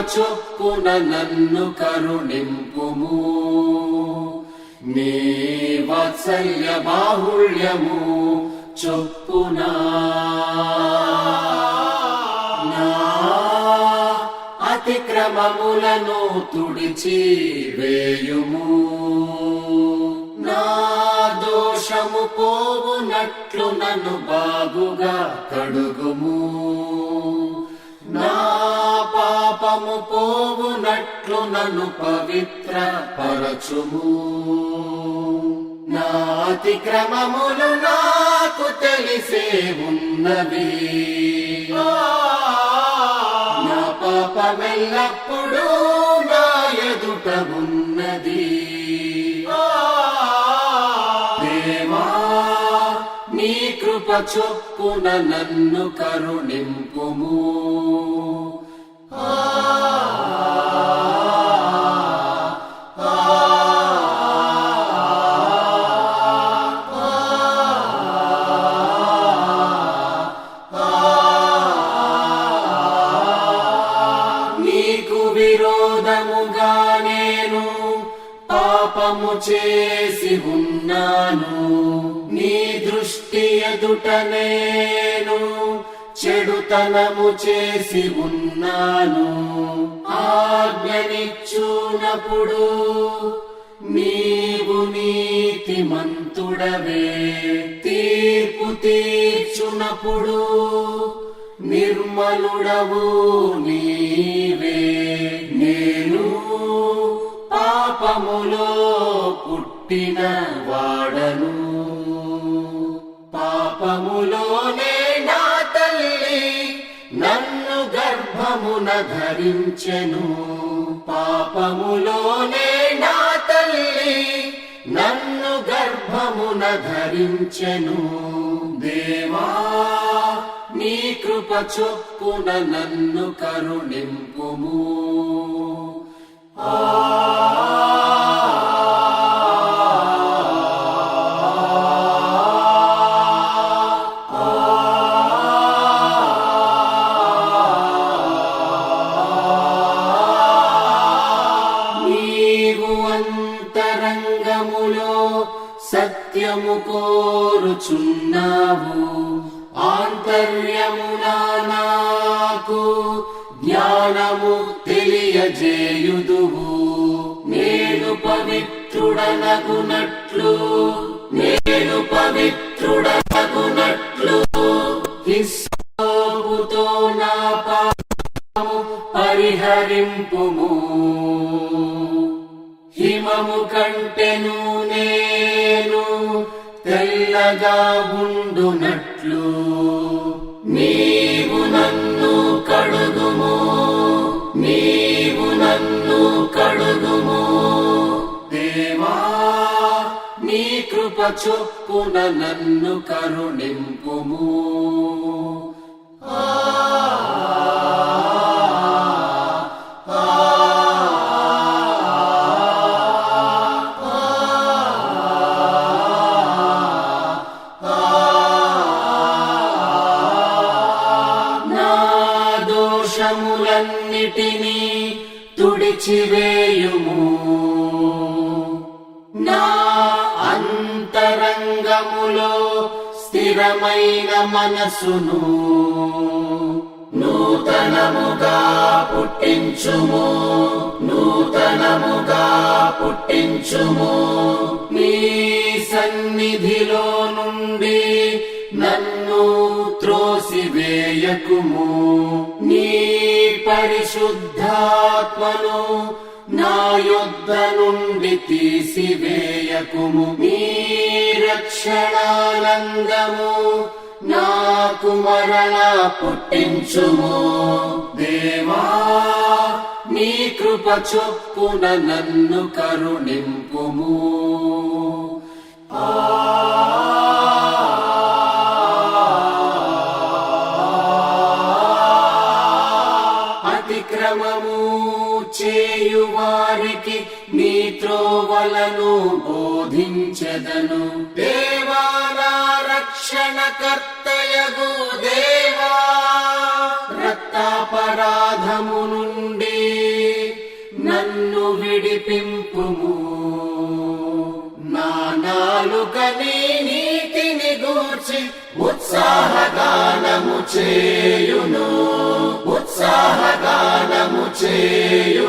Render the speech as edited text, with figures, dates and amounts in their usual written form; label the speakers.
Speaker 1: చొప్పున నన్ను కరుణింపుము. నీ వాత్సల్య బాహుళ్యము చొప్పున నా అతిక్రమములను తుడిచి వేయుము. నా దోషము పోవునట్లు నన్ను బాగుగా కడుగుము. నా పాపము పోవునట్లు నన్ను పవిత్ర పరచుము. నా అతిక్రమములు నాకు తెలిసే ఉన్నవి. నా పాపమెల్లప్పుడూ నా ఎదుట ఉన్నది. దేవా, నీ కృప చొప్పున నన్ను కరుణింపుము. నీకు విరోధముగా నేను పాపము చేసి ఉన్నాను. నీ దృష్టి ఎదుట నేను చెడుతనము చేసి ఉన్నాను. ఆజ్ఞనిచ్చునప్పుడు నీవు నీతిమంతుడవే. తీర్పు తీర్చునప్పుడు నిర్మలుడవు నీవే. నేను పాపములో పుట్టిన వాడను. పాపములోనే నా తల్లి నన్ను గర్భమున ధరించెను. పాపములోనే నా తల్లి నన్ను గర్భమున ధరించెను. దేవా, నీ కృప చొప్పున నన్ను కరుణింపుము. నీవు అంతరంగములో సత్యము కోరుచున్నావు. ఆంతర్యమున నాకు జ్ఞానము తెలియజేయుదువు. నేను పవిత్రుడనగునట్లు హిస్సోపుతో నా పాపము పరిహరింపుము. హిమము కంటెను నేను తెల్లగా ఉండునట్లు నీవు నన్ను కడుగుము. దేవా, నీ కృప చొప్పున నన్ను కరుణింపుము. దోషములన్నిటినీ తుడిచివేయుము. నా అంతరంగములో స్థిరమైన మనసును నూతనముగా పుట్టించుము. నీ సన్నిధిలో నుండి నన్ను త్రోసివేయకుము. నీ పరిశుద్ధాత్మను నా యొద్ద నుండి తీసివేయకుము. నీ రక్షణానందము నాకు మరలా పుట్టించుము. దేవా, నీ కృప చొప్పున నన్ను కరుణింపుము. అతిక్రమము చేయువారికి నీ త్రోవలను బోధించెదను. దేవా, నా రక్షణకర్తయగు దేవా, రక్తాపరాధము నుండి విడిపింపుము. నా నాలుక నీ నీతిని గూర్చి ఉత్సాహగానము చేయును, ఉత్సాహగానము చేయును.